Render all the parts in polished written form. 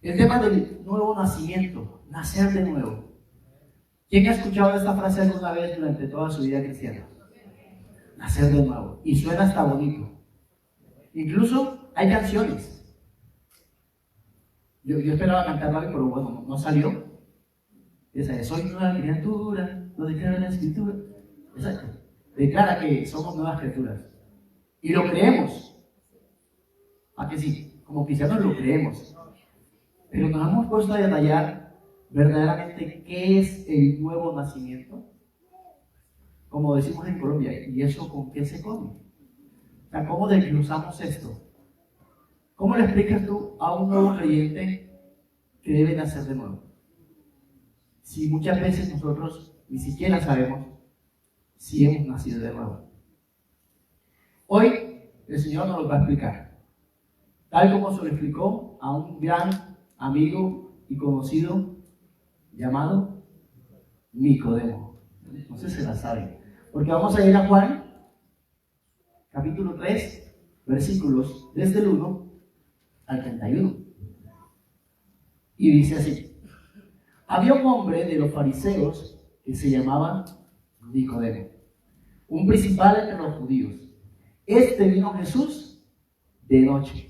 El tema del nuevo nacimiento, nacer de nuevo. ¿Quién ha escuchado esta frase alguna vez durante toda su vida cristiana? Nacer de nuevo. Y suena hasta bonito. Incluso hay canciones. Yo esperaba cantarla, pero bueno, no salió. Esa de soy nueva criatura, lo declara la Escritura. Exacto. Declara que somos nuevas criaturas. Y lo creemos. ¿A que sí? Como cristianos lo creemos. Pero nos hemos puesto a detallar verdaderamente qué es el nuevo nacimiento. Como decimos en Colombia, ¿y eso con qué se come? O sea, ¿cómo desglosamos esto? ¿Cómo le explicas tú a un nuevo creyente que debe nacer de nuevo? Si muchas veces nosotros ni siquiera sabemos si hemos nacido de nuevo. Hoy el Señor nos lo va a explicar, tal como se lo explicó a un gran amigo y conocido llamado Nicodemo. No sé si se la saben, porque vamos a ir a Juan, capítulo 3, versículos desde el 1 al 31. Y dice así: había un hombre de los fariseos que se llamaba Nicodemo, un principal entre los judíos. Este vino a Jesús de noche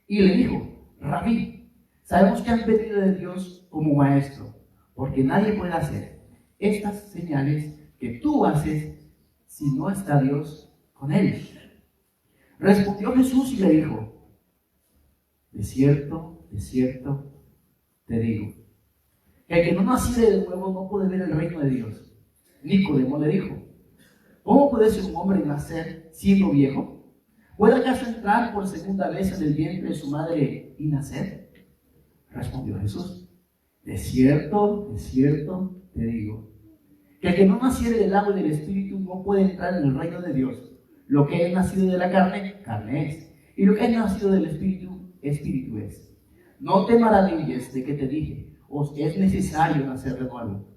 y le dijo: Rabí, sabemos que has venido de Dios como maestro, porque nadie puede hacer estas señales que tú haces si no está Dios con él. Respondió Jesús y le dijo: de cierto te digo, que el que no naciere de nuevo no puede ver el reino de Dios. Nicodemo le dijo: ¿cómo puede ser un hombre nacer siendo viejo? ¿Puede acaso entrar por segunda vez en el vientre de su madre y nacer? Respondió Jesús: de cierto te digo, que el que no naciere del agua y del Espíritu no puede entrar en el reino de Dios. Lo que es nacido de la carne, carne es, y lo que es nacido del Espíritu, Espíritu es. No te maravilles de que te dije: os es necesario nacer de nuevo.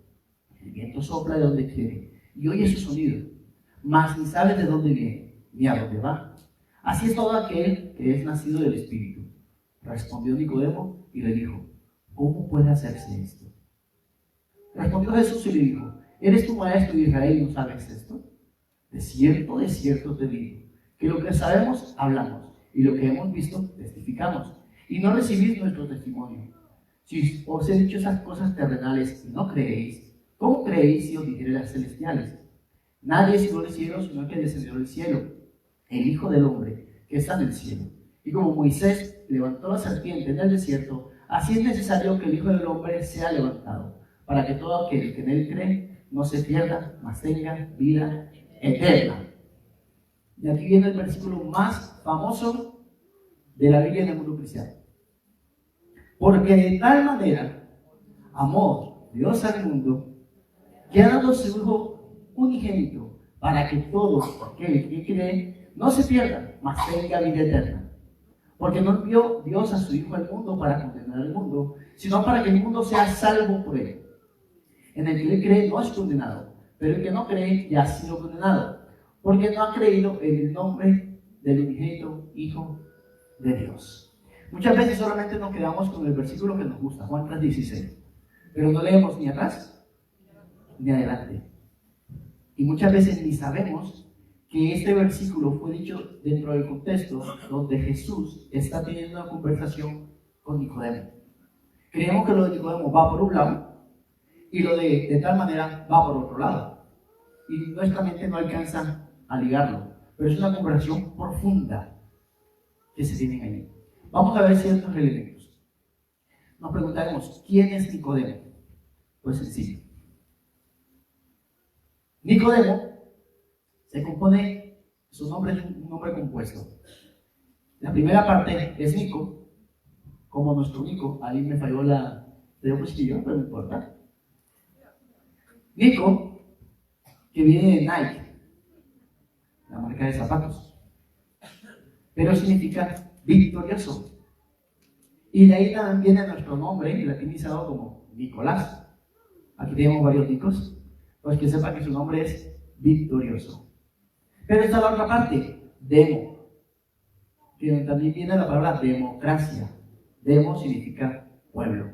El viento sopla de donde quiere y oye su sonido, mas ni sabes de dónde viene ni a dónde va. Así es todo aquel que es nacido del Espíritu. Respondió Nicodemo y le dijo: ¿cómo puede hacerse esto? Respondió Jesús y le dijo: ¿eres tu maestro de Israel y no sabes esto? De cierto te digo, que lo que sabemos hablamos, y lo que hemos visto testificamos, y no recibís nuestro testimonio. Si os he dicho esas cosas terrenales y no creéis, ¿cómo creéis si os dijere las celestiales? Nadie subió del cielo, sino que descendió del cielo, el Hijo del Hombre, que está en el cielo. Y como Moisés levantó la serpiente en el desierto, así es necesario que el Hijo del Hombre sea levantado, para que todo aquel que en él cree no se pierda, mas tenga vida eterna. Y aquí viene el versículo más famoso de la Biblia en el mundo cristiano. Porque de tal manera amó Dios al mundo, que ha dado su Hijo unigénito, para que todo aquel que cree no se pierda, mas tenga vida eterna. Porque no envió Dios a su Hijo al mundo para condenar al mundo, sino para que el mundo sea salvo por él. En el que él cree no es condenado, pero el que no cree ya ha sido condenado, porque no ha creído en el nombre del unigénito Hijo de Dios. Muchas veces solamente nos quedamos con el versículo que nos gusta, Juan 3:16, pero no leemos ni atrás ni adelante. Y muchas veces ni sabemos que este versículo fue dicho dentro del contexto donde Jesús está teniendo una conversación con Nicodemo. Creemos que lo de Nicodemo va por un lado y lo de tal manera va por otro lado. Y nuestra mente no alcanza a ligarlo, pero es una conversación profunda que se tiene ahí. Vamos a ver ciertos elementos. Nos preguntaremos: ¿quién es Nicodemo? Pues sencillo. Nicodemo se compone, su nombre es un nombre compuesto. La primera parte es Nico, como nuestro Nico. Ahí me falló la de un postillo, pero no importa. Nico, que viene de Nike, la marca de zapatos, pero significa victorioso. Y de ahí también viene nuestro nombre, latinizado como Nicolás. Aquí tenemos varios Nicos, pues que sepa que su nombre es victorioso. Pero está la otra parte, Demo, que también viene la palabra democracia. Demo significa pueblo.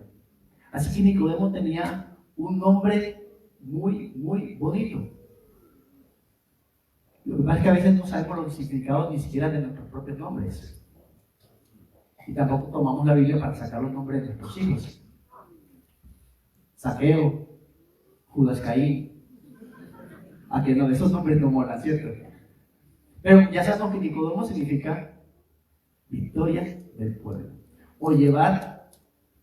Así que Nicodemo tenía un nombre muy, muy bonito. Lo que pasa es que a veces no sabemos los significados ni siquiera de nuestros propios nombres. Y tampoco tomamos la Biblia para sacar los nombres de nuestros hijos. Zaqueo, Judas Caín. A que no, esos nombres no molan, ¿cierto? Pero ya sabemos que Nicodemo significa victoria del pueblo. O llevar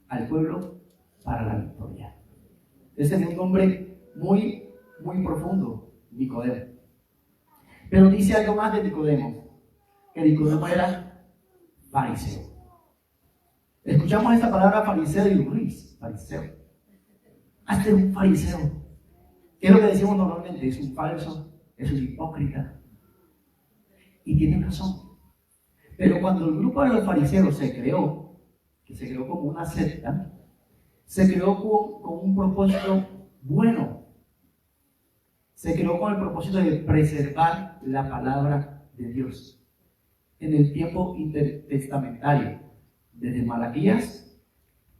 al pueblo para la victoria. Ese es un nombre muy, muy profundo, Nicodemo. Pero dice algo más de Nicodemo, que Nicodemo era fariseo. Escuchamos esta palabra fariseo y Luis, fariseo. Este es un fariseo. ¿Qué es lo que decimos normalmente? Es un falso, es un hipócrita. Y tiene razón. Pero cuando el grupo de los fariseos se creó, que se creó como una secta, se creó con un propósito bueno. Se creó con el propósito de preservar la palabra de Dios. En el tiempo intertestamentario, desde Malaquías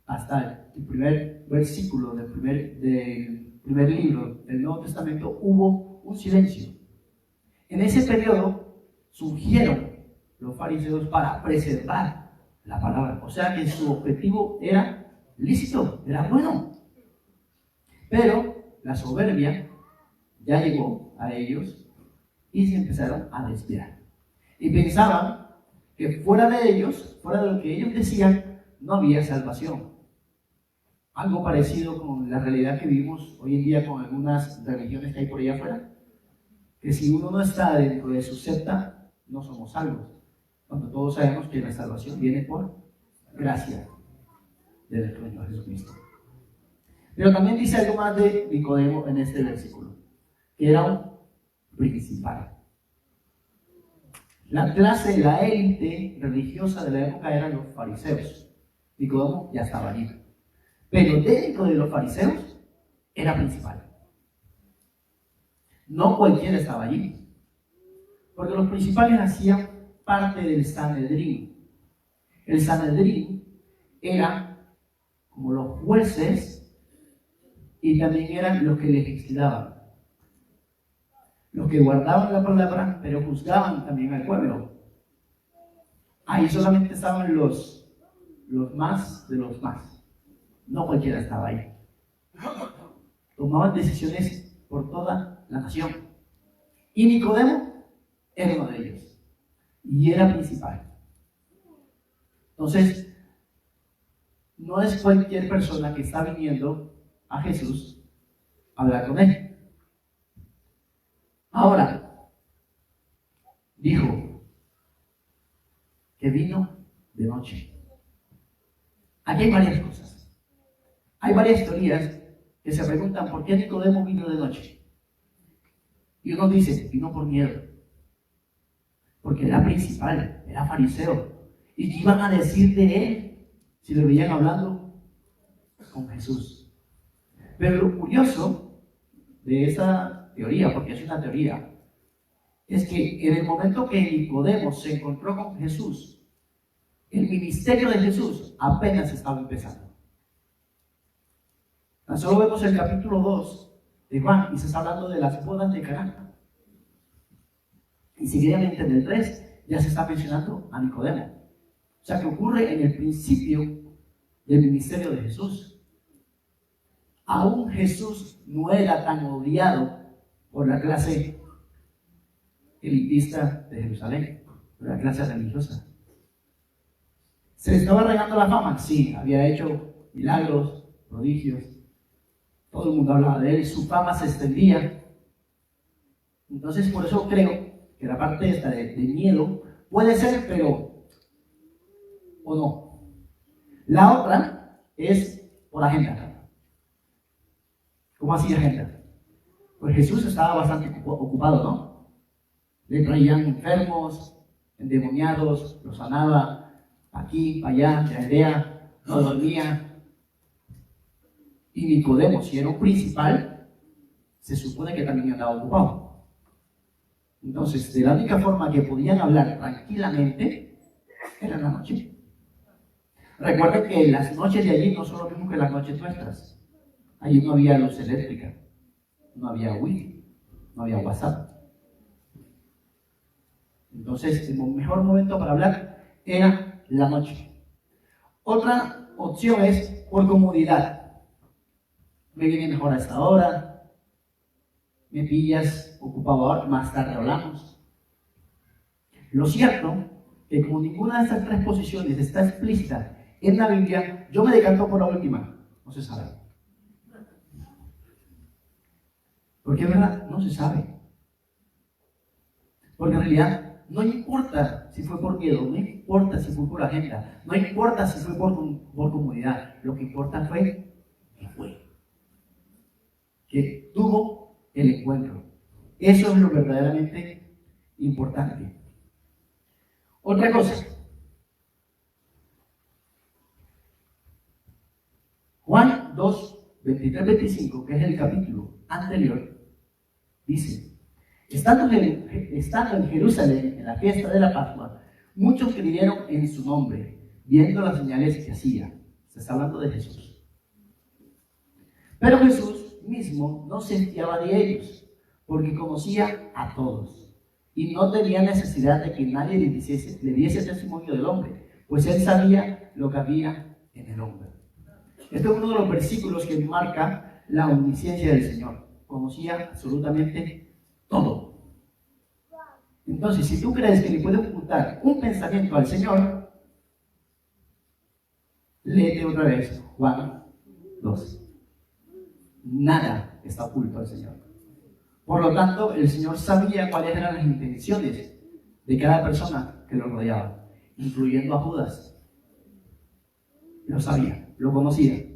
hasta el primer versículo del primer libro del Nuevo Testamento, hubo un silencio. En ese periodo surgieron los fariseos para preservar la palabra. O sea que su objetivo era lícito, era bueno. Pero la soberbia ya llegó a ellos y se empezaron a desviar. Y pensaban que fuera de ellos, fuera de lo que ellos decían, no había salvación. Algo parecido con la realidad que vivimos hoy en día con algunas religiones que hay por allá afuera. Que si uno no está dentro de su secta, no somos salvos. Cuando todos sabemos que la salvación viene por gracia de nuestro Señor Jesucristo. Pero también dice algo más de Nicodemo en este versículo, que era un principal. La clase, la élite religiosa de la época eran los fariseos. Nicodemo ya estaba allí. Pero dentro de los fariseos era principal. No cualquiera estaba allí. Porque los principales hacían parte del Sanedrín. El Sanedrín era como los jueces y también eran los que legislaban. Los que guardaban la palabra, pero juzgaban también al pueblo. Ahí solamente estaban los más de los más. No cualquiera estaba ahí. Tomaban decisiones por toda la nación. Y Nicodemo era uno de ellos. Y era principal. Entonces, no es cualquier persona que está viniendo a Jesús a hablar con él. Ahora, dijo que vino de noche. Aquí hay varias cosas. Hay varias teorías que se preguntan por qué Nicodemo vino de noche. Y uno dice, vino por miedo. Porque era principal, era fariseo. ¿Y qué iban a decir de él si lo veían hablando con Jesús? Pero lo curioso de esa teoría, porque es una teoría, es que en el momento que Nicodemo se encontró con Jesús, el ministerio de Jesús apenas estaba empezando. Tan solo vemos el capítulo 2 de Juan y se está hablando de las bodas de Caná. Y seguidamente en el 3 ya se está mencionando a Nicodemo. O sea que ocurre en el principio del ministerio de Jesús. Aún Jesús no era tan odiado por la clase elitista de Jerusalén, por la clase religiosa. ¿Se le estaba regando la fama? Sí, había hecho milagros, prodigios. Todo el mundo hablaba de él, su fama se extendía. Entonces, por eso creo que la parte esta de miedo puede ser, pero o no. La otra es por agenda. ¿Cómo así agenda? Pues Jesús estaba bastante ocupado, ¿no? Le traían enfermos, endemoniados, los sanaba aquí, para allá, de aldea, no dormía. Y Nicodemo, si era un principal, se supone que también andaba ocupado. Entonces, de la única forma que podían hablar tranquilamente era en la noche. Recuerden que las noches de allí no son lo mismo que las noches nuestras. Allí no había luz eléctrica, no había wifi, no había WhatsApp. Entonces, el mejor momento para hablar era la noche. Otra opción es por comodidad. Me viene mejor a esta hora, me pillas ocupado ahora, más tarde hablamos. Lo cierto que como ninguna de estas tres posiciones está explícita en la Biblia, yo me decanto por la última, no se sabe. Porque es verdad, no se sabe. Porque en realidad no importa si fue por miedo, no importa si fue por agenda, no importa si fue por comodidad, lo que importa fue que fue. Que tuvo el encuentro. Eso es lo verdaderamente importante. Otra cosa. Juan 2, 23, 25, que es el capítulo anterior, dice: estando en Jerusalén en la fiesta de la Pascua, muchos creyeron en su nombre, viendo las señales que hacía. Se está hablando de Jesús. Pero Jesús mismo no se fiaba de ellos, porque conocía a todos, y no tenía necesidad de que nadie le diese testimonio del hombre, pues él sabía lo que había en el hombre. Este es uno de los versículos que marca la omnisciencia del Señor. Conocía absolutamente todo. Entonces, si tú crees que le puede ocultar un pensamiento al Señor, léete otra vez Juan 2. Nada está oculto al Señor. Por lo tanto, el Señor sabía cuáles eran las intenciones de cada persona que lo rodeaba, incluyendo a Judas. Lo sabía, lo conocía.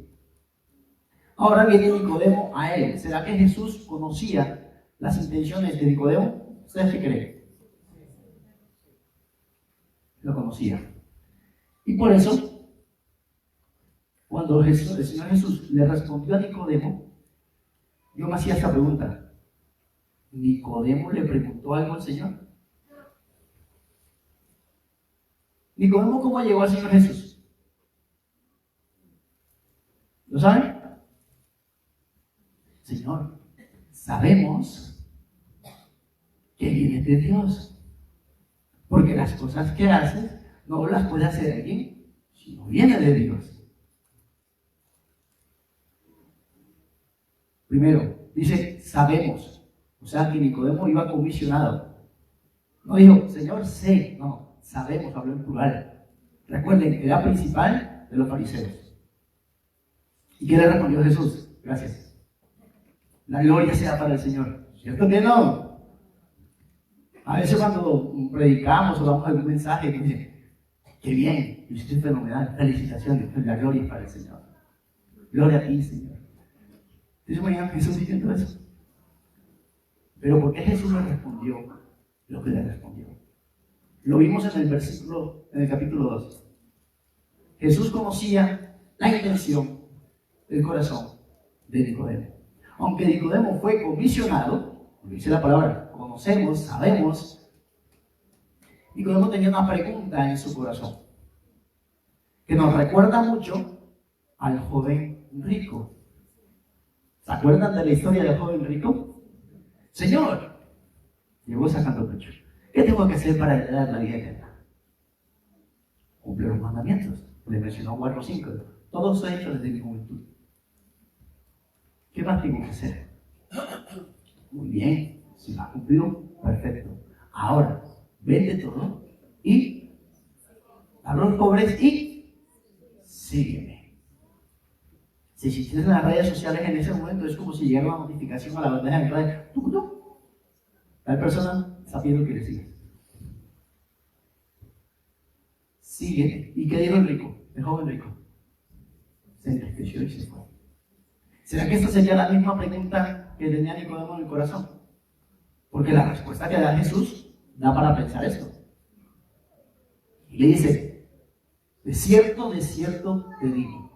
Ahora viene Nicodemo a él. ¿Será que Jesús conocía las intenciones de Nicodemo? ¿Ustedes qué creen? Lo conocía. Y por eso, cuando el Señor Jesús le respondió a Nicodemo, yo me hacía esta pregunta: ¿Nicodemo le preguntó algo al Señor? ¿Nicodemo cómo llegó al Señor Jesús? ¿Lo saben? Señor, sabemos que vienes de Dios, porque las cosas que haces no las puede hacer alguien si no viene de Dios. Primero, dice sabemos, o sea que Nicodemo iba comisionado. No dijo, Señor, sé, no, sabemos, habló en plural. Recuerden, era principal de los fariseos. ¿Y qué le respondió Jesús? Gracias. La gloria sea para el Señor. ¿Cierto que no? A veces cuando predicamos o damos algún mensaje, dicen, qué bien, lo hiciste fenomenal, felicitaciones, la gloria es para el Señor. Gloria a ti, Señor. ¿Ustedes imaginan Jesús diciendo eso? Pero ¿por qué Jesús le respondió lo que le respondió? Lo vimos en el capítulo 2. Jesús conocía la intención del corazón de Nicodemo. Aunque Nicodemo fue comisionado, como dice la palabra, conocemos, sabemos, Nicodemo tenía una pregunta en su corazón que nos recuerda mucho al joven rico. ¿Se acuerdan de la historia del joven rico? Señor, llegó sacando pecho, ¿qué tengo que hacer para heredar la vida eterna? Cumple los mandamientos. Le mencionó 4 o 5. Todos he hecho desde mi juventud. ¿Qué más tengo que hacer? Muy bien, si lo has cumplido, perfecto. Ahora, vende todo y a los pobres y sígueme. Si existieran las redes sociales en ese momento, es como si llegara una notificación a la bandeja de entrada. Tal persona está pidiendo que le sigas. Sígueme. ¿Y qué dijo el rico? El joven rico. Se entristeció y se fue. ¿Será que esta sería la misma pregunta que tenía Nicodemo en el corazón? Porque la respuesta que da Jesús da para pensar esto. Y le dice, de cierto te digo,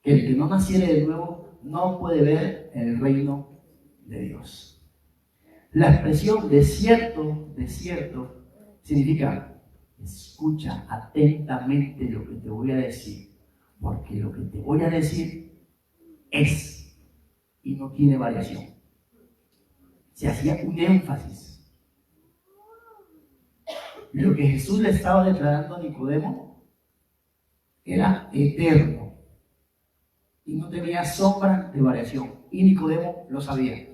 que el que no naciere de nuevo no puede ver el reino de Dios. La expresión de cierto significa, escucha atentamente lo que te voy a decir, porque lo que te voy a decir es y no tiene variación. Se hacía un énfasis. Lo que Jesús le estaba declarando a Nicodemo era eterno y no tenía sombra de variación. Y Nicodemo lo sabía,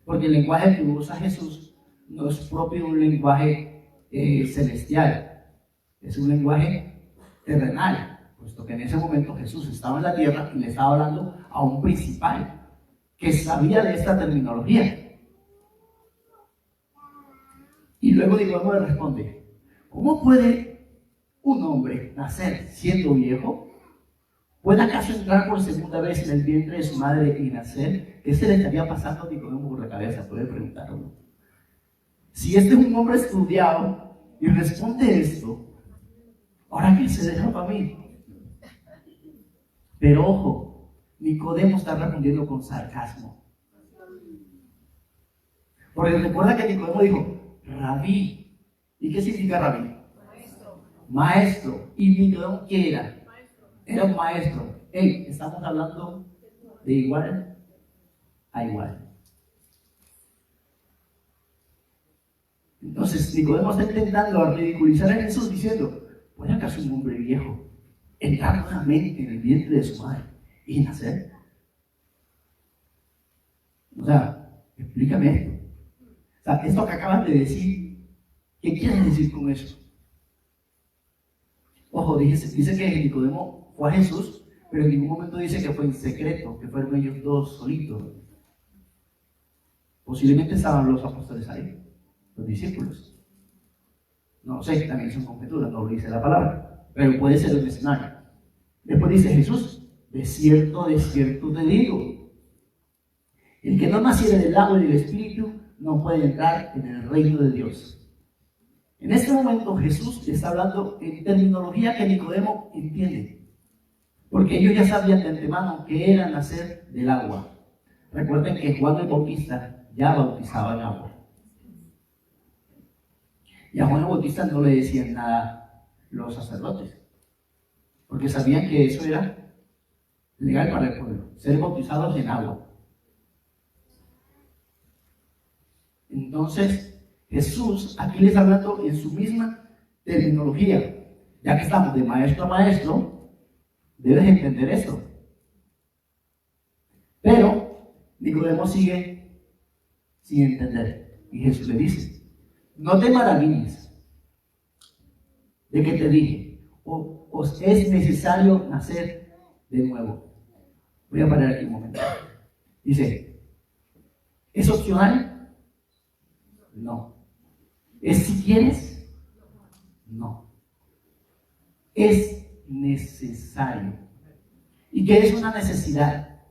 porque el lenguaje que usa Jesús no es propio de un lenguaje celestial, es un lenguaje terrenal, puesto que en ese momento Jesús estaba en la tierra y le estaba hablando a un principal que sabía de esta terminología. Y luego Nicodemo le responde: ¿cómo puede un hombre nacer siendo viejo? ¿Puede acaso entrar por segunda vez en el vientre de su madre y nacer? ¿Qué se le estaría pasando a Nicodemo por la cabeza? Puede preguntarlo. Si este es un hombre estudiado y responde esto, ¿ahora qué se deja para mí? Pero ojo, Nicodemo está respondiendo con sarcasmo. Porque recuerda que Nicodemo dijo: Rabí. ¿Y qué significa Rabí? Maestro. ¿Y Nicodemo qué era? Era un maestro. Hey, estamos hablando de igual a igual. Entonces Nicodemo está intentando ridiculizar a Jesús diciendo: ¿puede acaso un hombre viejo entrar nuevamente en el vientre de su madre y nacer? O sea, explícame esto. O sea, esto que acabas de decir, ¿qué quieres decir con eso? Ojo, dice que Nicodemo fue a Jesús, pero en ningún momento dice que fue en secreto, que fueron ellos dos solitos. Posiblemente estaban los apóstoles ahí, los discípulos. No sé, también son conjeturas, no lo dice la palabra, pero puede ser un escenario. Después dice Jesús: de cierto te digo, el que no naciere del agua y del Espíritu no puede entrar en el reino de Dios. En este momento Jesús está hablando en terminología que Nicodemo entiende, porque ellos ya sabían de antemano que era nacer del agua. Recuerden que Juan el Bautista ya bautizaba en agua. Y a Juan el Bautista no le decían nada los sacerdotes, porque sabían que eso era legal para el pueblo, ser bautizados en agua. Entonces Jesús aquí les está hablando en su misma terminología. Ya que estamos de maestro a maestro, debes entender esto. Pero Nicodemo sigue sin entender. Y Jesús le dice: no te maravilles de que te dije, os es necesario nacer de nuevo. Voy a parar aquí un momento. Dice: ¿es opcional? No. ¿Es si quieres? No. Es necesario. ¿Y qué es una necesidad?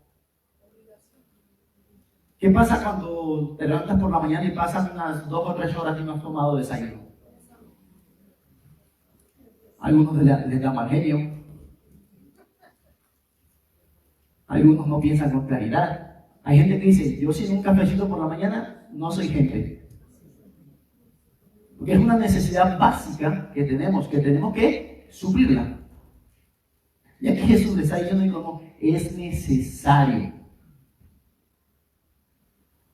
¿Qué pasa cuando te levantas por la mañana y pasan unas 2 o 3 horas y no has tomado desayuno? Algunos les da mal genio. Algunos no piensan con claridad. Hay gente que dice: yo sin un cafecito por la mañana no soy gente. Porque es una necesidad básica que tenemos que suplirla. Y aquí Jesús le está diciendo como es necesario.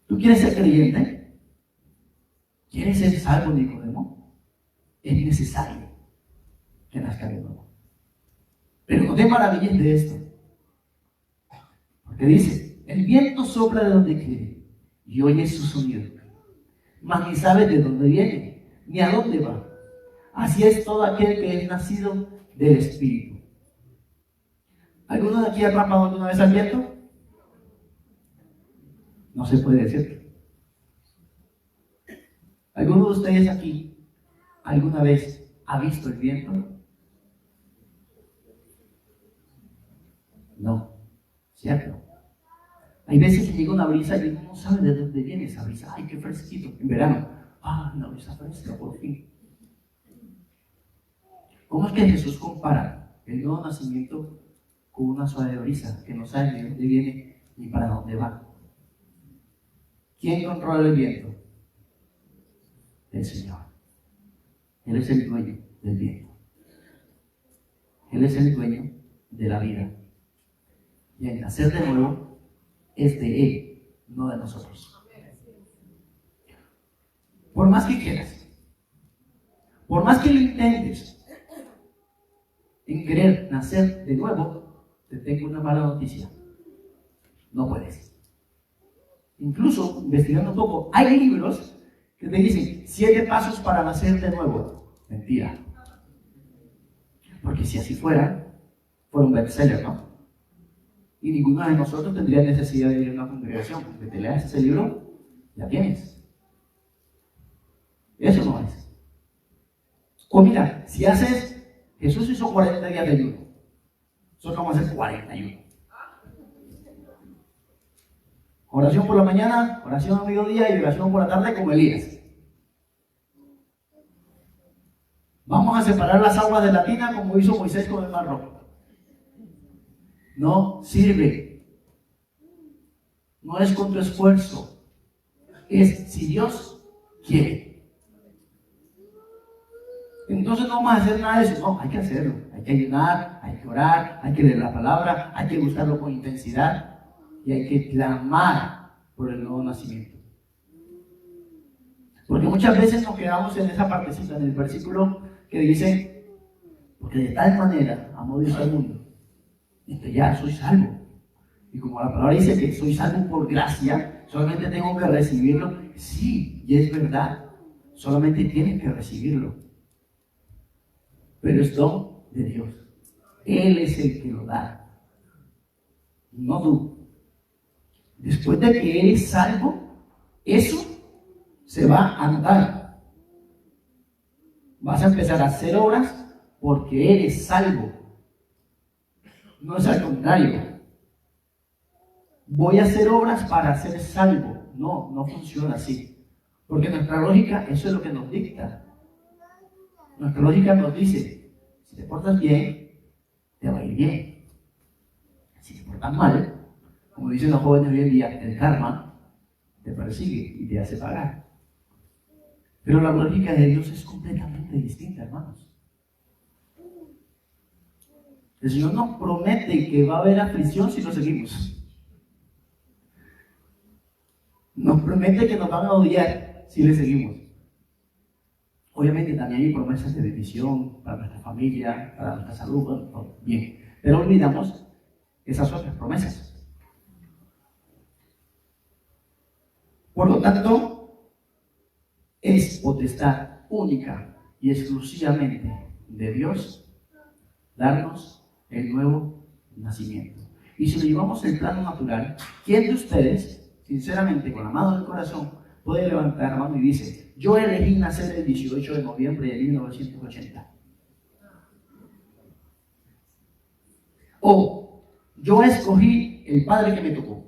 ¿Tú quieres ser creyente? ¿Quieres ser salvo, Nicodemo? Es necesario que nazca de nuevo. Pero no te maravilles de esto. Porque dice: el viento sopla de donde quiere y oyes su sonido, mas ni sabes de dónde viene ni a dónde va. Así es todo aquel que es nacido del Espíritu. ¿Alguno de aquí ha clamado alguna vez al viento? No se puede decir. ¿Alguno de ustedes aquí alguna vez ha visto el viento? No, ¿cierto? Hay veces que llega una brisa y uno no sabe de dónde viene esa brisa. ¡Ay, qué fresquito! En verano. ¡Ah, una brisa fresca, por fin! ¿Cómo es que Jesús compara el nuevo nacimiento con una suave brisa que no sabe ni de dónde viene ni para dónde va? ¿Quién controla el viento? El Señor. Él es el dueño del viento. Él es el dueño de la vida. Y el nacer de nuevo es de Él, no de nosotros. Por más que quieras, por más que lo intentes en querer nacer de nuevo, te tengo una mala noticia. No puedes. Incluso, investigando un poco, hay libros que te dicen 7 pasos para nacer de nuevo. Mentira. Porque si así fuera un bestseller, ¿no? Y ninguno de nosotros tendría necesidad de ir a una congregación. Porque te leas ese libro, ya tienes. Eso no es. O mira, si haces, Jesús hizo 40 días de ayuno. Nosotros vamos a hacer 41. Oración por la mañana, oración a mediodía y oración por la tarde como Elías. Vamos a separar las aguas de la tina como hizo Moisés con el Mar Rojo. No sirve. No es con tu esfuerzo. Es si Dios quiere. Entonces no vamos a hacer nada de eso. No, hay que hacerlo. Hay que ayunar, hay que orar, hay que leer la palabra, hay que buscarlo con intensidad y hay que clamar por el nuevo nacimiento. Porque muchas veces nos quedamos en esa partecita, en el versículo que dice, porque de tal manera amó Dios al mundo, que ya soy salvo. Y como la palabra dice que soy salvo por gracia, solamente tengo que recibirlo. Sí, y es verdad, solamente tienes que recibirlo. Pero es don de Dios. Él es el que lo da, no tú. Después de que eres salvo, eso se va a notar. Vas a empezar a hacer obras porque eres salvo. No es al contrario. Voy a hacer obras para ser salvo. No, no funciona así. Porque nuestra lógica, eso es lo que nos dicta. Nuestra lógica nos dice, si te portas bien, te va a ir bien. Si te portas mal, como dicen los jóvenes hoy en día, el karma te persigue y te hace pagar. Pero la lógica de Dios es completamente distinta, hermanos. El Señor nos promete que va a haber aflicción si lo seguimos. Nos promete que nos van a odiar si le seguimos. Obviamente también hay promesas de bendición para nuestra familia, para nuestra salud, bueno, bien. Pero olvidamos esas otras promesas. Por lo tanto, es potestad única y exclusivamente de Dios darnos el nuevo nacimiento. Y si lo llevamos al plano natural, ¿quién de ustedes, sinceramente, con la mano del corazón, puede levantar la mano y dice, yo elegí nacer el 18 de noviembre de 1980? O yo escogí el padre que me tocó.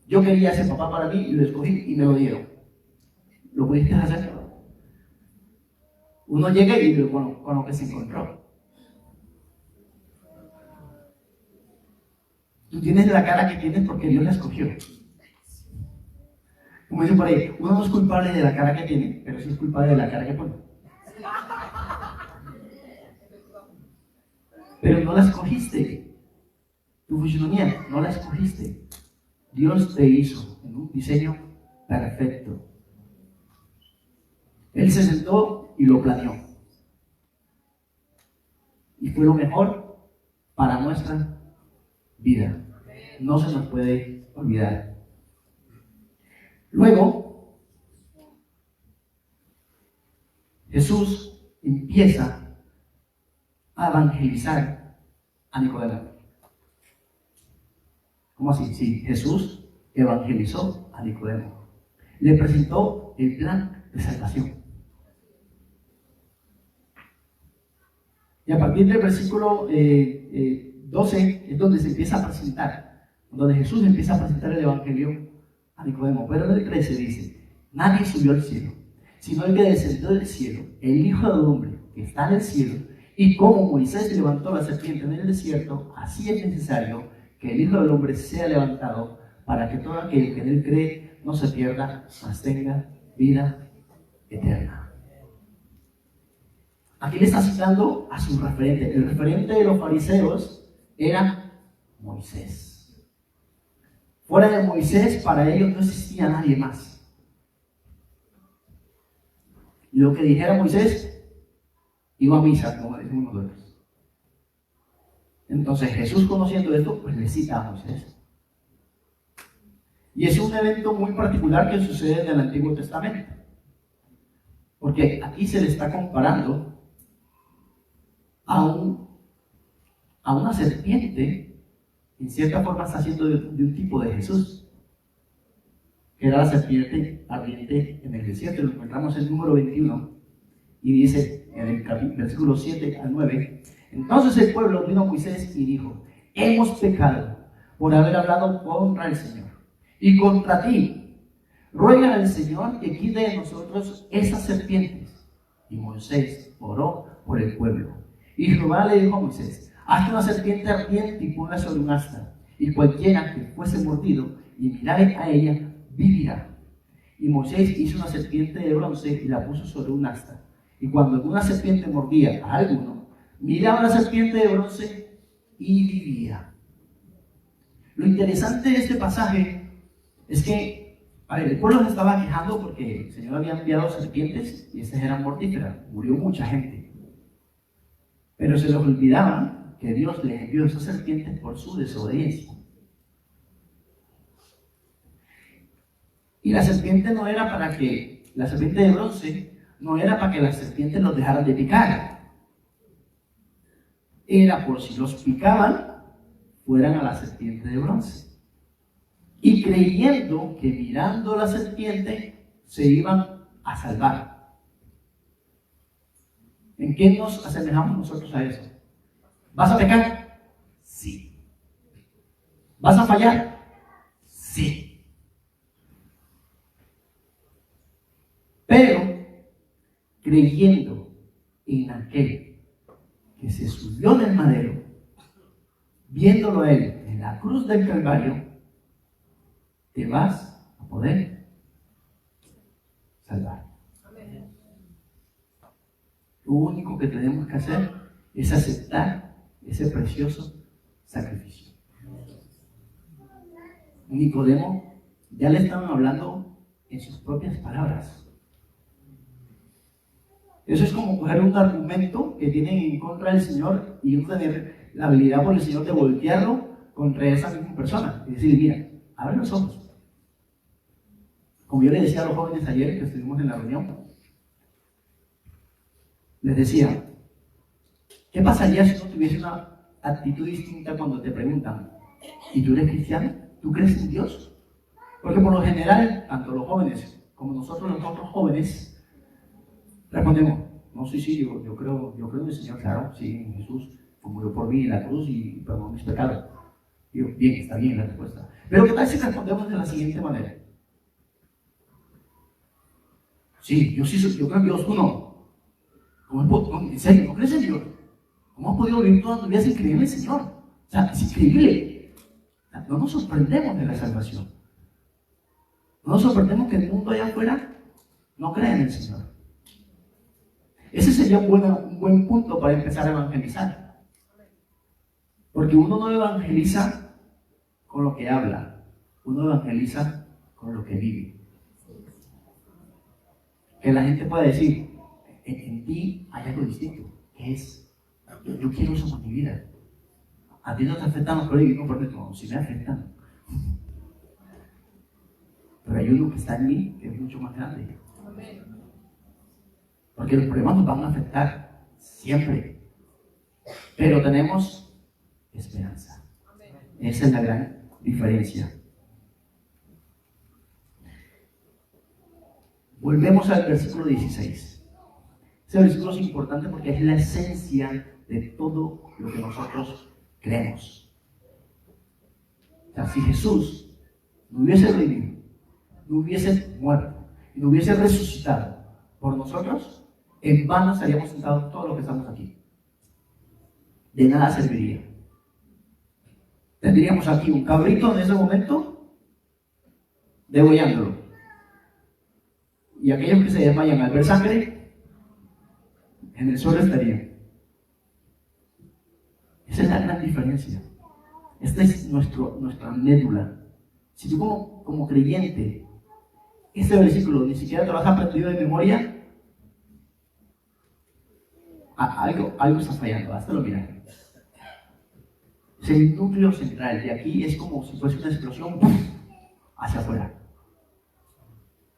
Yo quería ser papá para mí y lo escogí y me lo dieron. ¿Lo pudiste hacer? Uno llega y vive con lo que se encontró. Tú tienes la cara que tienes porque Dios la escogió. Como dicen por ahí, uno no es culpable de la cara que tiene, pero sí es culpable de la cara que pone. Pero no la escogiste. Tu fisonomía no la escogiste. Dios te hizo en un diseño perfecto. Él se sentó y lo planeó. Y fue lo mejor para nuestra vida. No se nos puede olvidar. Luego, Jesús empieza a evangelizar a Nicodemo. ¿Cómo así? Sí, Jesús evangelizó a Nicodemo. Le presentó el plan de salvación. Y a partir del versículo 12 es donde se empieza a presentar, donde Jesús empieza a presentar el evangelio a Nicodemo. Pero en el 13 dice, nadie subió al cielo, sino el que descendió del cielo, el Hijo del Hombre que está en el cielo. Y como Moisés levantó la serpiente en el desierto, así es necesario que el Hijo del Hombre sea levantado, para que todo aquel que en él cree no se pierda, mas tenga vida eterna. Aquí le está citando a su referente. El referente de los fariseos era Moisés. Fuera de Moisés, para ellos no existía nadie más. Y lo que dijera Moisés, iba a misa, como decimos nosotros. Entonces Jesús, conociendo esto, pues le cita a Moisés. Y es un evento muy particular que sucede en el Antiguo Testamento. Porque aquí se le está comparando a una serpiente, en cierta forma está haciendo de un tipo de Jesús, que era la serpiente ardiente en el desierto. Lo encontramos en número 21 y dice en el versículo 7 al 9: entonces el pueblo vino a Moisés y dijo: hemos pecado por haber hablado contra el Señor y contra ti. Ruega al Señor que quite de nosotros esas serpientes. Y Moisés oró por el pueblo. Y Jehová le dijo a Moisés: hazte una serpiente ardiente y ponla sobre un asta, y cualquiera que fuese mordido y mirare a ella, vivirá. Y Moisés hizo una serpiente de bronce y la puso sobre un asta. Y cuando alguna serpiente mordía a alguno, miraba la serpiente de bronce y vivía. Lo interesante de este pasaje es que, el pueblo se estaba quejando porque el Señor había enviado serpientes y estas eran mortíferas. Murió mucha gente. Pero se les olvidaba que Dios les envió esas serpientes por su desobediencia. Y la serpiente no era para que, la serpiente de bronce, no era para que las serpientes los dejaran de picar. Era por si los picaban, fueran a la serpiente de bronce. Y creyendo que mirando la serpiente se iban a salvar. ¿En qué nos asemejamos nosotros a eso? ¿Vas a pecar? Sí. ¿Vas a fallar? Sí. Pero, creyendo en aquel que se subió del madero, viéndolo a él en la cruz del Calvario, te vas a poder salvar. Lo único que tenemos que hacer es aceptar ese precioso sacrificio. Nicodemo ya le estaban hablando en sus propias palabras. Eso es como coger un argumento que tienen en contra del Señor y uno tener la habilidad por el Señor de voltearlo contra esa misma persona y decir: mira, abre los ojos. Como yo le decía a los jóvenes ayer que estuvimos en la reunión, les decía: ¿qué pasaría si no tuviese una actitud distinta cuando te preguntan: ¿y tú eres cristiano? ¿Tú crees en Dios? Porque por lo general, tanto los jóvenes como nosotros los otros jóvenes, respondemos: no, sí, yo creo en el Señor, claro, sí, en Jesús, murió por mí en la cruz y perdonó mis pecados. Y yo, bien, está bien la respuesta. Pero ¿qué tal si respondemos de la siguiente manera? Sí, yo creo en Dios, tú no. ¿En serio? ¿No crees en Dios? ¿Cómo has podido vivir toda tu vida sin creer en el Señor? O sea, es increíble. No nos sorprendemos de la salvación. No nos sorprendemos que el mundo allá afuera no crea en el Señor. Ese sería un buen punto para empezar a evangelizar. Porque uno no evangeliza con lo que habla, uno evangeliza con lo que vive. Que la gente pueda decir: en ti hay algo distinto. ¿Qué es? Yo quiero eso en mi vida. A ti no te afectan los problemas, no, si me afectan. Pero hay uno que está en mí que es mucho más grande. Porque los problemas nos van a afectar siempre. Pero tenemos esperanza. Esa es la gran diferencia. Volvemos al versículo 16. Ese versículo es importante porque es la esencia de todo lo que nosotros creemos. O sea, si Jesús no hubiese vivido, no hubiese muerto y no hubiese resucitado por nosotros, en vano estaríamos sentados todos los que estamos aquí. De nada serviría. Tendríamos aquí un cabrito en ese momento degollándolo. Y aquellos que se desmayan al ver sangre, en el suelo estarían. Esa es la gran diferencia. Esta es nuestra médula. Si tú como creyente, este versículo ni siquiera te lo has aprendido de memoria, algo está fallando, hazlo mirar. Es el núcleo central, de aquí es como si fuese una explosión hacia afuera.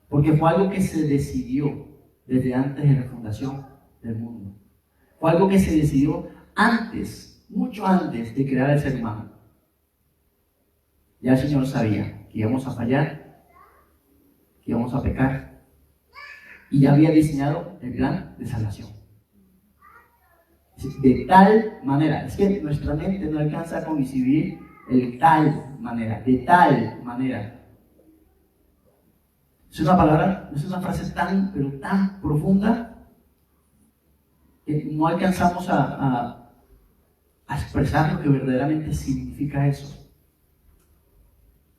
Porque fue algo que se decidió desde antes de la fundación del mundo. Fue algo que se decidió antes, mucho antes de crear el ser humano. Ya el Señor sabía que íbamos a fallar, que íbamos a pecar, y ya había diseñado el plan de salvación. De tal manera, es que nuestra mente no alcanza a concebir de tal manera. Es una palabra, es una frase pero tan profunda que no alcanzamos a expresar lo que verdaderamente significa eso.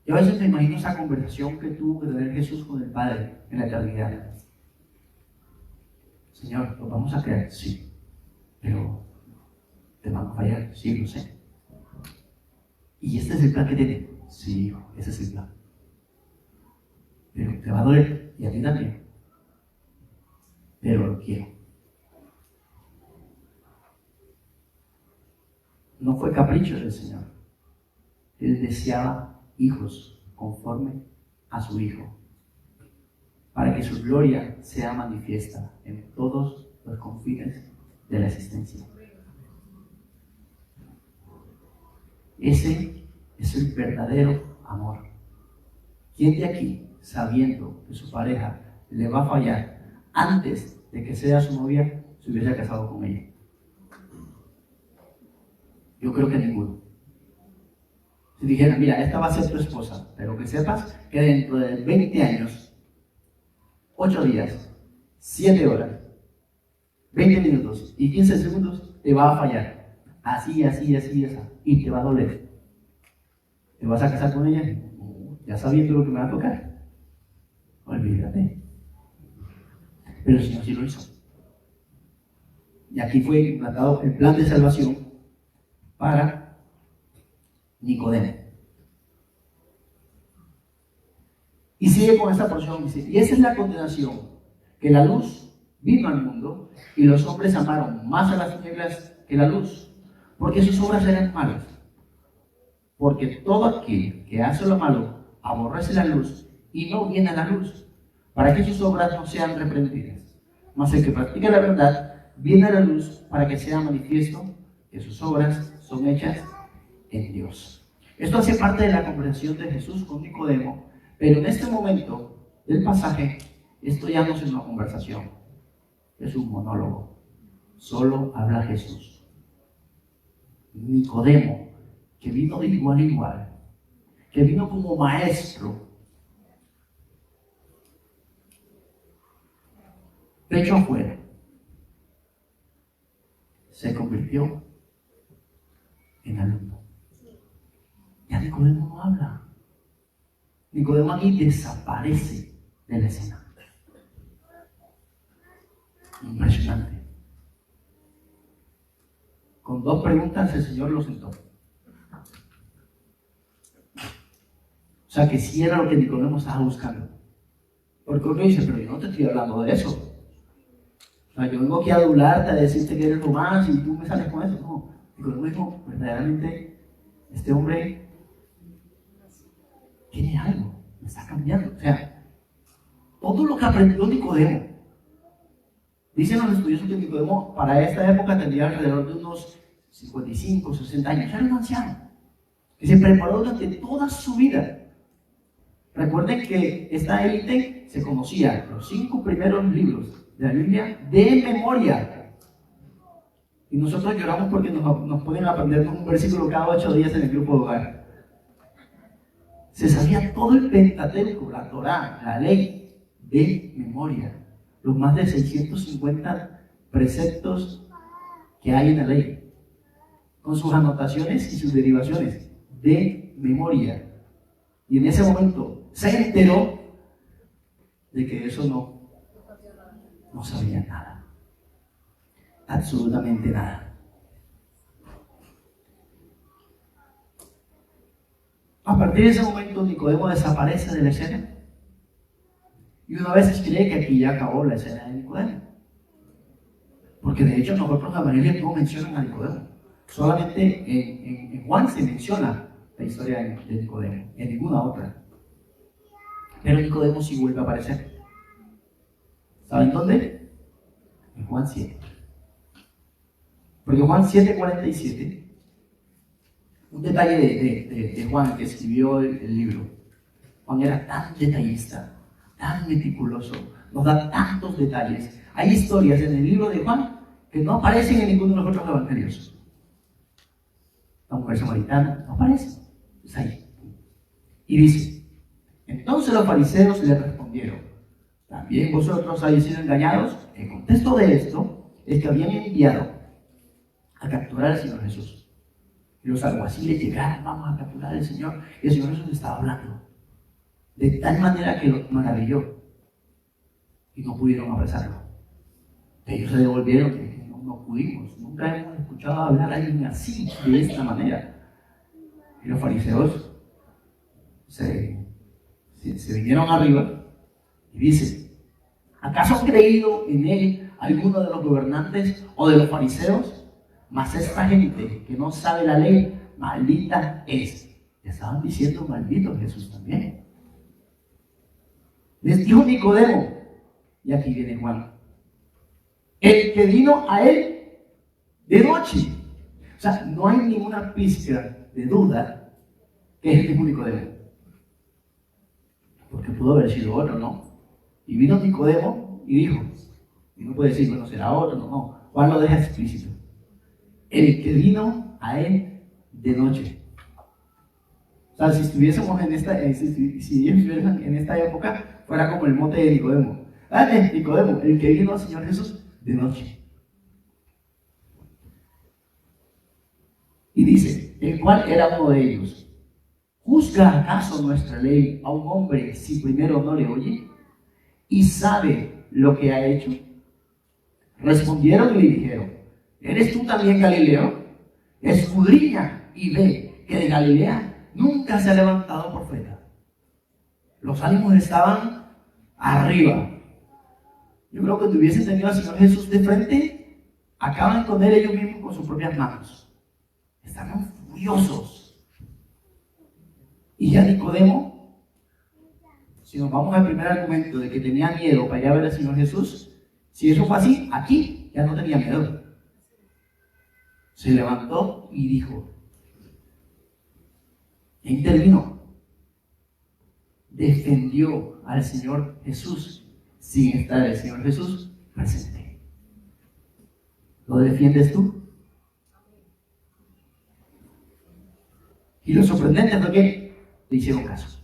Yo a veces me imagino esa conversación que tuvo que tener Jesús con el Padre en la eternidad. Señor, ¿lo vamos a creer? Sí. Pero te van a fallar, sí, lo sé. ¿Y este es el plan que tiene? Sí, hijo, ese es el plan. Pero te va a doler, y a ti también. Pero lo quiero. No fue capricho del Señor. Él deseaba hijos conforme a su Hijo, para que su gloria sea manifiesta en todos los confines de la existencia. Ese es el verdadero amor. ¿Quién de aquí, sabiendo que su pareja le va a fallar antes de que sea su novia, se hubiese casado con ella? Yo creo que ninguno. Si dijeran, mira, esta va a ser tu esposa, pero que sepas que dentro de 20 años, 8 días, 7 horas, 20 minutos y 15 segundos te va a fallar. Así, y te va a doler. ¿Te vas a casar con ella? Ya sabiendo lo que me va a tocar. Olvídate. Pero el Señor sí lo hizo. Y aquí fue implantado el plan de salvación para Nicodemo. Y sigue con esta porción, dice, y esa es la condenación, que la luz vino al mundo y los hombres amaron más a las tinieblas que la luz, porque sus obras eran malas. Porque todo aquel que hace lo malo aborrece la luz y no viene a la luz, para que sus obras no sean reprendidas. Mas el que practica la verdad viene a la luz para que sea manifiesto que sus obras son hechas en Dios. Esto hace parte de la conversación de Jesús con Nicodemo, pero en este momento del pasaje, esto ya no es una conversación, es un monólogo. Solo habla Jesús. Nicodemo, que vino de igual a igual, que vino como maestro, pecho afuera, se convirtió en alumno. Ya Nicodemo no habla. Nicodemo aquí desaparece de la escena. Impresionante. Con 2 preguntas el Señor lo sentó. O sea que sí era lo que Nicodemo estaba buscando. Porque uno dice, pero yo no te estoy hablando de eso. O sea, yo vengo aquí a adularte, a decirte que eres lo más y tú me sales con eso. No, Nicodemo dijo, verdaderamente, este hombre tiene algo, me está cambiando. O sea, todo lo que aprendió Nicodemo, dicen los estudiosos que Nicodemo para esta época tendría alrededor de unos 55, 60 años. Era un anciano que se preparó durante toda su vida. Recuerden que esta élite se conocía los 5 primeros libros de la Biblia de memoria. Y nosotros lloramos porque nos pueden aprender un versículo cada 8 días en el grupo de hogar. Se sabía todo el Pentateuco, la Torá, la ley, de memoria. Los más de 650 preceptos que hay en la ley, con sus anotaciones y sus derivaciones, de memoria. Y en ese momento se enteró de que eso no sabía nada. absolutamente nada. A partir de ese momento, Nicodemo desaparece de la escena. Y uno a veces cree que aquí ya acabó la escena de Nicodemo. Porque de hecho nosotros en la Biblia no mencionan a Nicodemo. Solamente en Juan se menciona la historia de Nicodemo, en ninguna otra. Pero Nicodemo sí vuelve a aparecer. ¿Saben dónde? En Juan 7. Porque Juan 7:47, un detalle de Juan que escribió el libro. Juan era tan detallista, tan meticuloso, nos da tantos detalles. Hay historias en el libro de Juan que no aparecen en ninguno de los otros evangelios. La mujer samaritana no aparece, es ahí. Y dice: entonces los fariseos le respondieron: ¿también vosotros habéis sido engañados? El contexto de esto es que habían enviado a capturar al Señor Jesús. Y los alguaciles llegaron: vamos a capturar al Señor. Y el Señor Jesús estaba hablando de tal manera que los maravilló y no pudieron apresarlo. Ellos se devolvieron y dijeron: no pudimos, nunca hemos escuchado hablar a alguien así, de esta manera. Y los fariseos se vinieron arriba y dicen: ¿acaso han creído en él alguno de los gobernantes o de los fariseos? Mas esta gente que no sabe la ley, maldita es. Le estaban diciendo maldito a Jesús también. Les dijo Nicodemo, y aquí viene Juan, el que vino a él de noche. O sea, no hay ninguna pizca de duda que es el mismo Nicodemo. Porque pudo haber sido otro, ¿no? Y vino Nicodemo y dijo, y no puede decir, bueno, será otro, no. Juan lo deja explícito. El que vino a él de noche. O sea, si estuviésemos en esta, si ellos estuvieran en esta época, fuera como el monte de Nicodemo. Nicodemo, el que vino al Señor Jesús de noche. Y dice, el cual era uno de ellos: ¿juzga acaso nuestra ley a un hombre si primero no le oye y sabe lo que ha hecho? Respondieron y le dijeron: ¿eres tú también Galileo? Escudriña y ve que de Galilea nunca se ha levantado profeta. Los ánimos estaban arriba. Yo creo que si hubiesen tenido al Señor Jesús de frente, acaban con él ellos mismos con sus propias manos. Estaban furiosos. Y ya Nicodemo, si nos vamos al primer argumento de que tenía miedo para ir a ver al Señor Jesús, si eso fue así, aquí ya no tenía miedo. Se levantó y dijo, e intervino, defendió al Señor Jesús sin estar el Señor Jesús presente. ¿Lo defiendes tú? Y lo sorprendente fue que le hicieron caso.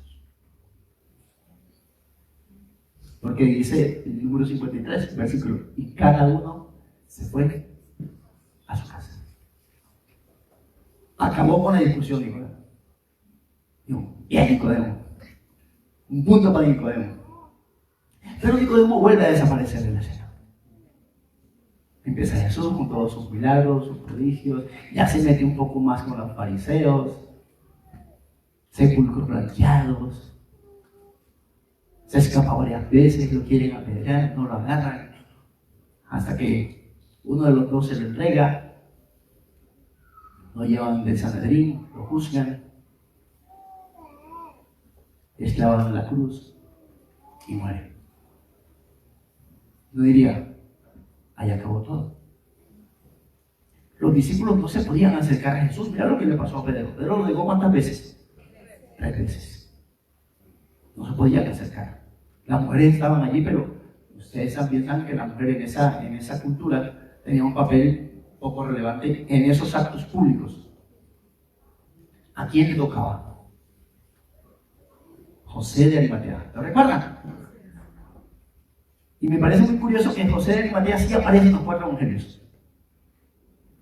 Porque dice el número 53, versículo, y cada uno se fue a su casa. Acabó con la discusión, Nicodemo. Digo, bien, Nicodemo. Un punto para Nicodemo. Pero Nicodemo vuelve a desaparecer de la escena. Empieza Jesús con todos sus milagros, sus prodigios, ya se mete un poco más con los fariseos, sepulcros blanqueados, se escapa varias veces, lo quieren apedrear, no lo agarran, hasta que uno de los dos se lo entrega, lo llevan del Sanedrín, lo juzgan, es clavado en la cruz y muere. No diría, ahí acabó todo. Los discípulos no se podían acercar a Jesús. Mira lo que le pasó a Pedro. Pedro lo negó ¿cuántas veces? 3 veces. No se podían acercar. Las mujeres estaban allí, pero ustedes también saben que la mujer en esa cultura tenía un papel poco relevante en esos actos públicos. ¿A quién le tocaba? José de Arimatea. ¿Lo recuerdan? Y me parece muy curioso que José de Arimatea sí aparece en los 4 evangelios.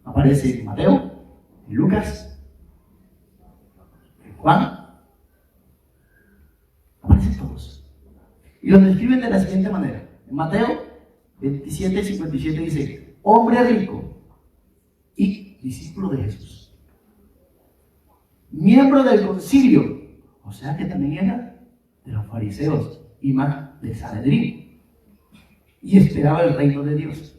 Aparece en Mateo, en Lucas, en Juan. Aparecen todos. Y los describen de la siguiente manera. En Mateo 27:57 dice, hombre rico y discípulo de Jesús. Miembro del concilio, o sea que también era de los fariseos y más de Sanedrín. Y esperaba el reino de Dios.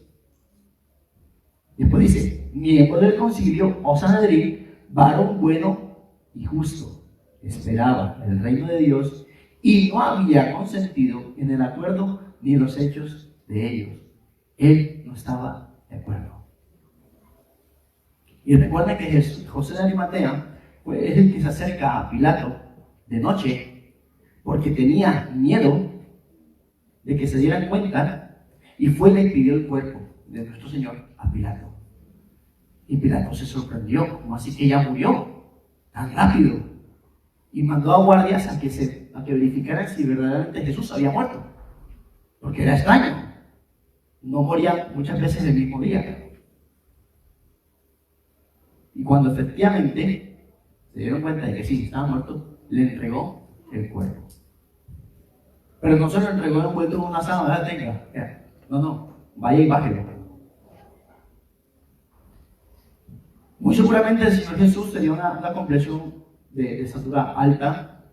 Después dice, miembro del concilio o Sanedrín, varón bueno y justo, esperaba el reino de Dios y no había consentido en el acuerdo ni en los hechos de ellos. Él no estaba de acuerdo. Y recuerden que José de Arimatea es el que se acerca a Pilato de noche porque tenía miedo de que se dieran cuenta y fue y le pidió el cuerpo de nuestro Señor a Pilato. Y Pilato se sorprendió, como así que ya murió tan rápido, y mandó a guardias a que verificaran si verdaderamente Jesús había muerto, porque era extraño, no moría muchas veces el mismo día. Y cuando efectivamente se dieron cuenta de que sí, estaba muerto, le entregó el cuerpo. Pero no se lo entregó envuelto en una sábana, tenga. No, vaya y bájelo. Muy seguramente el Señor Jesús tenía una complexión de estatura alta,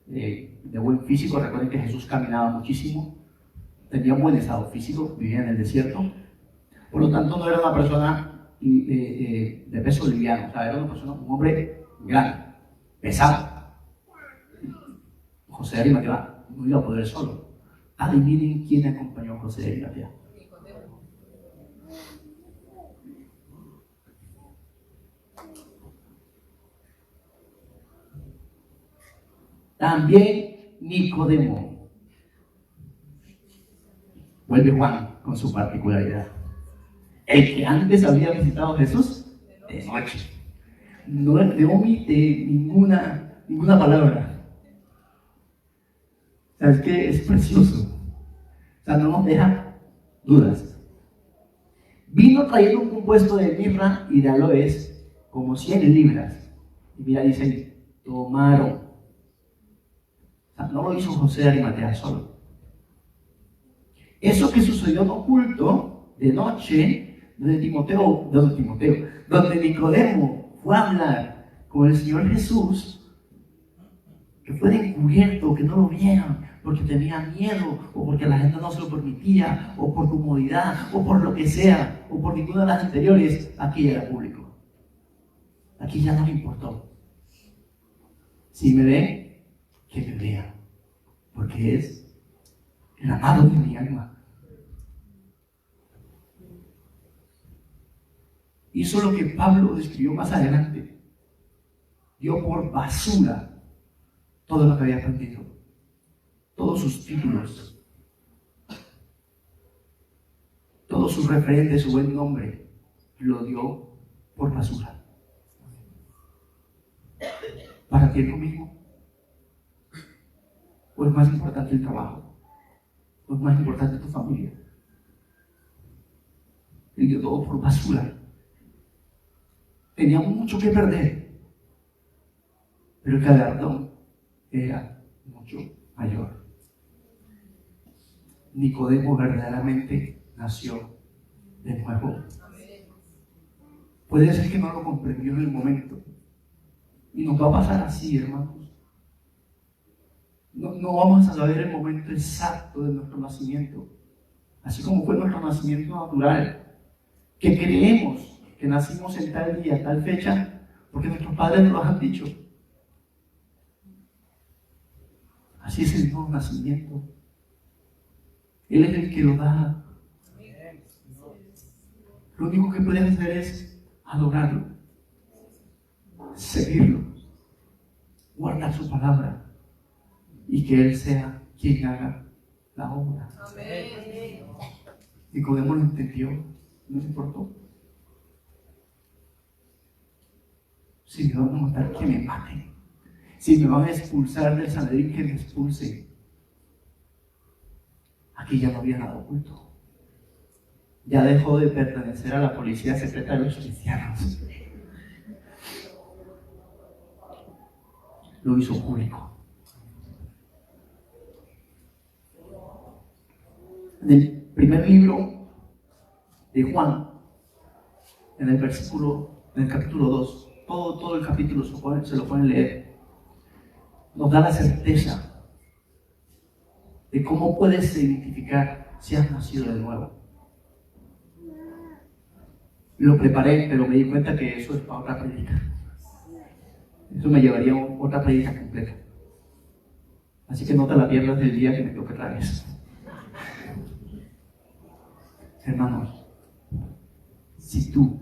de buen físico. Recuerden que Jesús caminaba muchísimo, tenía un buen estado físico, vivía en el desierto. Por lo tanto, no era una persona de peso liviano, o sea, era una persona, un hombre grande, pesado. José de Arimatea no iba a poder solo. Adivinen quién acompañó a José de Arimatea. También Nicodemo. Vuelve Juan con su particularidad. El que antes había visitado a Jesús de noche. No omite ninguna palabra. O sea, es que es precioso. O sea, no nos deja dudas. Vino trayendo un compuesto de mirra y de aloes como 100 libras. Y mira, dice ahí, tomaron. No lo hizo José de Arimatea solo. Eso que sucedió en oculto, de noche, donde Nicodemo fue a hablar con el Señor Jesús, que fue encubierto, que no lo vieran, porque tenía miedo, o porque la gente no se lo permitía, o por comodidad, o por lo que sea, o por ninguna de las anteriores, aquí ya era público. Aquí ya no le importó. Si me ven, que me vean, porque es el amado de mi alma. Hizo lo que Pablo describió más adelante. Dio por basura todo lo que había aprendido, todos sus títulos, todos sus referentes, su buen nombre, lo dio por basura. ¿Para ti es lo mismo? ¿O es más importante el trabajo? ¿O es más importante tu familia? Él dio todo por basura. Tenía mucho que perder, pero el galardón era mucho mayor. Nicodemo verdaderamente nació de nuevo. Puede ser que no lo comprendió en el momento, y nos va a pasar así, hermanos. No vamos a saber el momento exacto de nuestro nacimiento, así como fue nuestro nacimiento natural, que creemos que nacimos en tal día, tal fecha, porque nuestros padres nos lo han dicho. Así es el nuevo nacimiento. Él es el que lo da. Lo único que puedes hacer es adorarlo, seguirlo, guardar su palabra y que Él sea quien haga la obra. Nicodemo lo entendió, no le importó. Si me van a matar, que me maten. Si me van a expulsar del Sanedrín, que me expulsen. Aquí ya no había nada oculto. Ya dejó de pertenecer a la policía secreta de los cristianos. Lo hizo público. En el primer libro de Juan, en el capítulo 2, todo el capítulo se lo pueden leer, nos da la certeza de cómo puedes identificar si has nacido de nuevo. Lo preparé, pero me di cuenta que eso es para otra prédica. Eso me llevaría a otra prédica completa. Así que no te la pierdas del día que me toque traer eso. Hermanos, si tú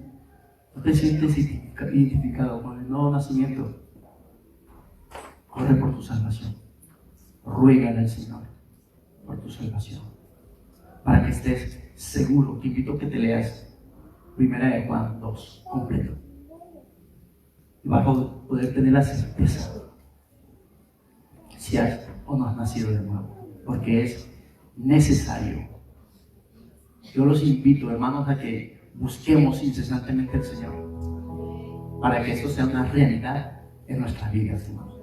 no te sientes identificado con el nuevo nacimiento, corre por tu salvación. Ruégale al Señor por tu salvación. Para que estés seguro, te invito a que te leas 1 Juan 2 completo. Y vas a poder tener la certeza si has o no has nacido de nuevo. Porque es necesario. Yo los invito, hermanos, a que busquemos incesantemente al Señor para que esto sea una realidad en nuestras vidas, hermanos.